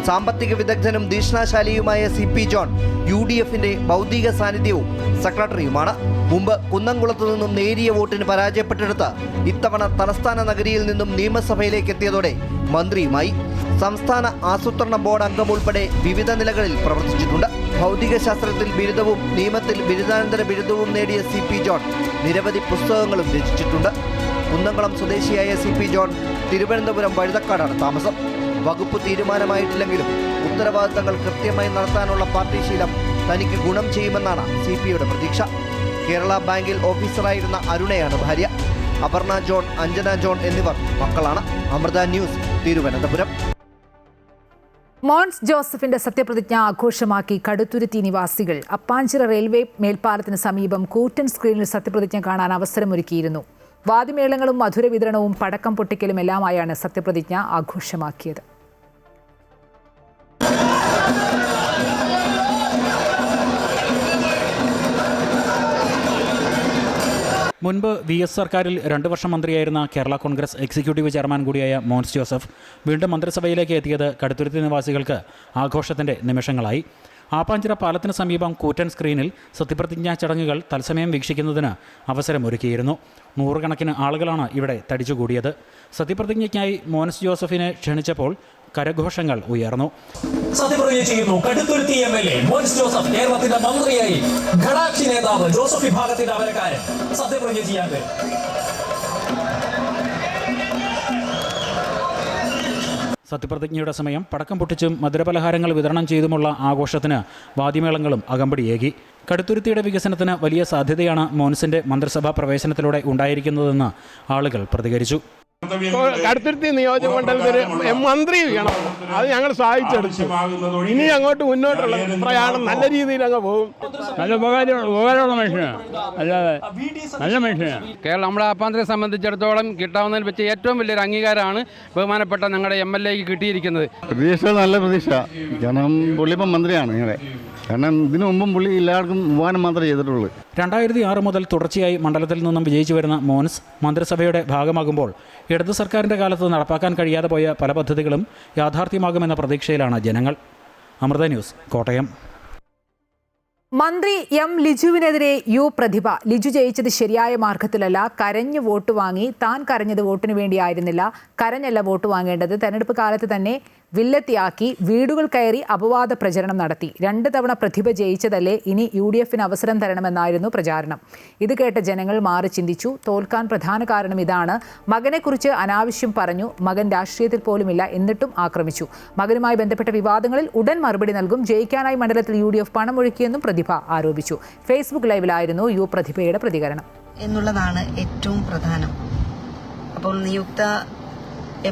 സാമ്പത്തിക വിദഗ്ധനും ദീക്ഷണാശാലിയുമായ CP ജോൺ UDFന്റെ ഭൗതിക സാന്നിധ്യവും സെക്രട്ടറിയുമാണ്. മുമ്പ് കുന്നംകുളത്തു നിന്നും നേരിയ വോട്ടിന് പരാജയപ്പെട്ടെടുത്ത് ഇത്തവണ തലസ്ഥാന നഗരിയിൽ നിന്നും നിയമസഭയിലേക്ക് എത്തിയതോടെ മന്ത്രിയുമായി. സംസ്ഥാന ആസൂത്രണ ബോർഡ് അംഗം ഉൾപ്പെടെ വിവിധ നിലകളിൽ പ്രവർത്തിച്ചിട്ടുണ്ട്. ഭൗതിക ശാസ്ത്രത്തിൽ ബിരുദവും നിയമത്തിൽ ബിരുദാനന്തര ബിരുദവും നേടിയ CP ജോൺ നിരവധി പുസ്തകങ്ങളും രചിച്ചിട്ടുണ്ട്. കുന്നംകുളം സ്വദേശിയായ CP ജോൺ തിരുവനന്തപുരം വഴുതക്കാടാണ് താമസം. വകുപ്പ് തീരുമാനമായിട്ടില്ലെങ്കിലും ഉത്തരവാദിത്തങ്ങൾ കൃത്യമായി നടത്താനുള്ള പാർട്ടി ശീലം തനിക്ക് ഗുണം ചെയ്യുമെന്നാണ് CPയുടെ പ്രതീക്ഷ. കേരള ബാങ്കിൽ ഓഫീസറായിരുന്ന അരുണയാണ് ഭാര്യ. അപർണ ജോൺ, അഞ്ജന ജോൺ എന്നിവർ മക്കളാണ്. അമൃത ന്യൂസ്, തിരുവനന്തപുരം. മോൻസ് ജോസഫിന്റെ സത്യപ്രതിജ്ഞ ആഘോഷമാക്കി കടുത്തുരുത്തി നിവാസികൾ. അപ്പാഞ്ചിറ റെയിൽവേ മേൽപ്പാലത്തിന് സമീപം കൂറ്റൻ സ്ക്രീനിൽ സത്യപ്രതിജ്ഞ കാണാൻ അവസരമൊരുക്കിയിരുന്നു. വാദ്യമേളങ്ങളും മധുര വിതരണവും പടക്കം പൊട്ടിക്കലും എല്ലാമായാണ് സത്യപ്രതിജ്ഞ ആഘോഷമാക്കിയത്. മുൻപ് VS സർക്കാരിൽ 2 വർഷം മന്ത്രിയായിരുന്ന കേരള കോൺഗ്രസ് എക്സിക്യൂട്ടീവ് ചെയർമാൻ കൂടിയായ മോൻസ് ജോസഫ് വീണ്ടും മന്ത്രിസഭയിലേക്ക് എത്തിയത് കടുത്തുരുത്തി നിവാസികൾക്ക് ആഘോഷത്തിൻ്റെ നിമിഷങ്ങളായി. ആപ്പാഞ്ചിറ പാലത്തിന് സമീപം കൂറ്റൻ സ്ക്രീനിൽ സത്യപ്രതിജ്ഞാ ചടങ്ങുകൾ തത്സമയം വീക്ഷിക്കുന്നതിന് അവസരമൊരുക്കിയിരുന്നു. 100 കണക്കിന് ആളുകളാണ് ഇവിടെ തടിച്ചുകൂടിയത്. സത്യപ്രതിജ്ഞയ്ക്കായി മോൻസ് ജോസഫിനെ ക്ഷണിച്ചപ്പോൾ കരഘോഷങ്ങൾ ഉയർന്നു. സത്യപ്രതിജ്ഞ ചെയ്യുന്നു കടുത്തുരുത്തി MLA മോൻസ് ജോസഫ്. കേരളത്തിന്റെ മന്ത്രിയായി ഘടാക്ഷി നേതാവ് ജോസഫ് വിഭാഗത്തിന്റെ അമരക്കാരൻ സത്യപ്രതിജ്ഞ ചെയ്യാൻ വരും. സത്യപ്രതിജ്ഞയുടെ സമയം പടക്കം പൊട്ടിച്ചും മധുരപലഹാരങ്ങൾ വിതരണം ചെയ്തുമുള്ള ആഘോഷത്തിന് വാദ്യമേളങ്ങളും അകമ്പടിയേകി. കടുത്തുരുത്തിയുടെ വികസനത്തിന് വലിയ സാധ്യതയാണ് മോൻസിന്റെ മന്ത്രിസഭാ പ്രവേശനത്തിലൂടെ ഉണ്ടായിരിക്കുന്നതെന്ന് ആളുകൾ പ്രതികരിച്ചു. കടുത്തുരുത്തി നിയോജക മണ്ഡലത്തിൽ മന്ത്രി വേണം. അത് ഞങ്ങൾ സാധിച്ചെടുത്തു. ഇനി അങ്ങോട്ട് മുന്നോട്ടുള്ള പ്രയാണം നല്ല രീതിയിൽ അങ്ങ് പോകും. നല്ല ഉപകാരമുള്ള മനുഷ്യനാണ്, അല്ലാതെ നല്ല മനുഷ്യനാണ്. കേരളം നമ്മുടെ ആപ്പാന്തരെ സംബന്ധിച്ചിടത്തോളം കിട്ടാവുന്നതിൽ വെച്ച് ഏറ്റവും വലിയൊരു അംഗീകാരമാണ് ബഹുമാനപ്പെട്ട ഞങ്ങളുടെ MLA ക്ക് കിട്ടിയിരിക്കുന്നത്. പ്രതീക്ഷ നല്ല പ്രതീക്ഷ. കാരണം പുള്ളിപ്പം മന്ത്രിയാണ് ഞങ്ങളെ. കാരണം ഇതിനു മുമ്പും പുള്ളി എല്ലാവർക്കും വിവാഹം മാത്രമേ ചെയ്തിട്ടുള്ളൂ. 2006 മുതൽ തുടർച്ചയായി മണ്ഡലത്തിൽ നിന്നും വിജയിച്ചു വരുന്ന മോൻസ് മന്ത്രിസഭയുടെ ഭാഗമാകുമ്പോൾ ഇടതു സർക്കാരിൻ്റെ കാലത്ത് നടപ്പാക്കാൻ കഴിയാതെ പോയ പല പദ്ധതികളും യാഥാർത്ഥ്യമാകുമെന്ന പ്രതീക്ഷയിലാണ് ജനങ്ങൾ. അമൃത ന്യൂസ്, കോട്ടയം. മന്ത്രി എം ലിജുവിനെതിരെ പ്രതിഭ. ലിജു ജയിച്ചത് ശരിയായ മാർഗത്തിലല്ല. കരഞ്ഞു വോട്ട് വാങ്ങി. താൻ കരഞ്ഞത് വോട്ടിന് വേണ്ടിയായിരുന്നില്ല. കരഞ്ഞല്ല വോട്ട് വാങ്ങേണ്ടത്. തെരഞ്ഞെടുപ്പ് കാലത്ത് തന്നെ വില്ലത്തിയാക്കി വീടുകൾ കയറി അപവാദ പ്രചരണം നടത്തി. 2 തവണ പ്രതിഭ ജയിച്ചതല്ലേ, ഇനി UDFന് അവസരം തരണമെന്നായിരുന്നു പ്രചാരണം. ഇത് കേട്ട ജനങ്ങൾ മാറി ചിന്തിച്ചു. തോൽക്കാൻ പ്രധാന കാരണം ഇതാണ്. മകനെക്കുറിച്ച് അനാവശ്യം പറഞ്ഞു. മകൻ രാഷ്ട്രീയത്തിൽ പോലുമില്ല, എന്നിട്ടും ആക്രമിച്ചു. മകനുമായി ബന്ധപ്പെട്ട വിവാദങ്ങളിൽ ഉടൻ മറുപടി നൽകും. ജയിക്കാനായി മണ്ഡലത്തിൽ UDF പണം ഒഴുക്കിയെന്നും പ്രതിഭ ആരോപിച്ചു. ഫേസ്ബുക്ക് ലൈവിലായിരുന്നു പ്രതിഭയുടെ പ്രതികരണം. എന്നുള്ളതാണ് ഏറ്റവും പ്രധാനം. അപ്പോൾ നിയുക്ത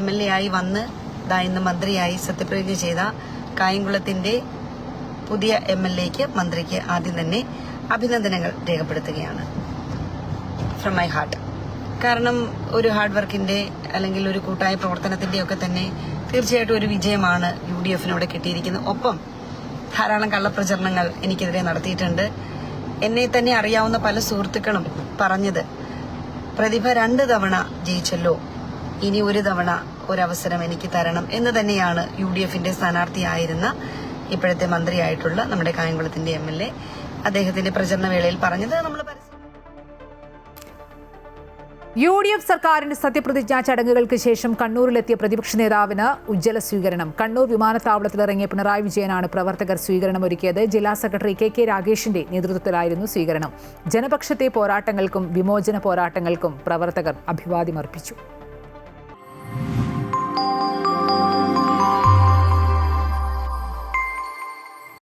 MLA ആയി വന്ന് ഇന്ന് മന്ത്രിയായി സത്യപ്രതിജ്ഞ ചെയ്ത കായംകുളത്തിന്റെ പുതിയ MLAക്ക് മന്ത്രിക്ക് ആദ്യം തന്നെ അഭിനന്ദനങ്ങൾ രേഖപ്പെടുത്തുകയാണ് ഫ്രം മൈ ഹാർട്ട്. കാരണം ഒരു ഹാർഡ് വർക്കിന്റെ അല്ലെങ്കിൽ ഒരു കൂട്ടായ പ്രവർത്തനത്തിന്റെ ഒക്കെ തന്നെ തീർച്ചയായിട്ടും ഒരു വിജയമാണ് UDFനോട് കിട്ടിയിരിക്കുന്നത്. ഒപ്പം ധാരാളം കള്ളപ്രചരണങ്ങൾ എനിക്കെതിരെ നടത്തിയിട്ടുണ്ട്. എന്നെ തന്നെ അറിയാവുന്ന പല സുഹൃത്തുക്കളും പറഞ്ഞത്, പ്രതിഭ 2 തവണ ജയിച്ചല്ലോ, ഇനി ഒരു തവണ ഒരവസരം എനിക്ക് തരണം എന്ന് തന്നെയാണ് UDFന്റെ സ്ഥാനാർത്ഥിയായിരുന്ന ഇപ്പോഴത്തെ മന്ത്രിയായിട്ടുള്ള നമ്മുടെ കായംകുളത്തിന്റെ MLA അദ്ദേഹത്തിന്റെ പ്രചരണ വേളയിൽ പറഞ്ഞത്. നമ്മൾ UDF സർക്കാരിന്റെ സത്യപ്രതിജ്ഞാ ചടങ്ങുകൾക്ക് ശേഷം കണ്ണൂരിലെത്തിയ പ്രതിപക്ഷ നേതാവിന് ഉജ്ജ്വല സ്വീകരണം. കണ്ണൂർ വിമാനത്താവളത്തിലിറങ്ങിയ പിണറായി വിജയനാണ് പ്രവർത്തകർ സ്വീകരണം ഒരുക്കിയത്. ജില്ലാ സെക്രട്ടറി KK രാഗേഷിന്റെ നേതൃത്വത്തിലായിരുന്നു സ്വീകരണം. ജനപക്ഷത്തെ പോരാട്ടങ്ങൾക്കും വിമോചന പോരാട്ടങ്ങൾക്കും പ്രവർത്തകർ അഭിവാദ്യമർപ്പിച്ചു.